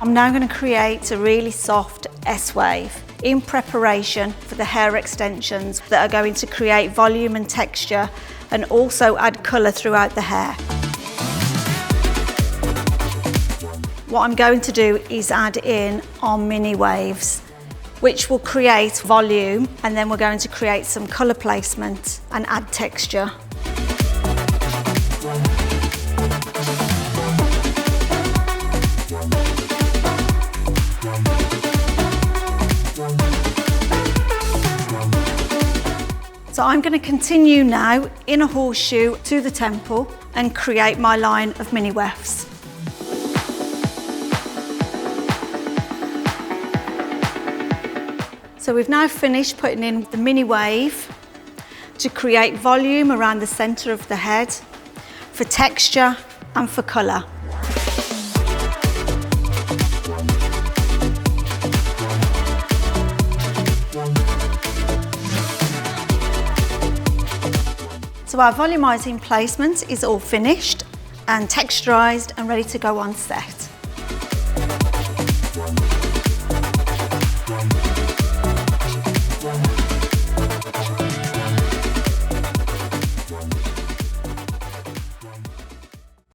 I'm now going to create a really soft S-wave in preparation for the hair extensions that are going to create volume and texture and also add colour throughout the hair. What I'm going to do is add in our mini waves, which will create volume, and then we're going to create some colour placement and add texture. So I'm going to continue now in a horseshoe to the temple and create my line of mini wefts. So we've now finished putting in the mini wave to create volume around the centre of the head, for texture and for colour. So our volumising placement is all finished and texturised and ready to go on set.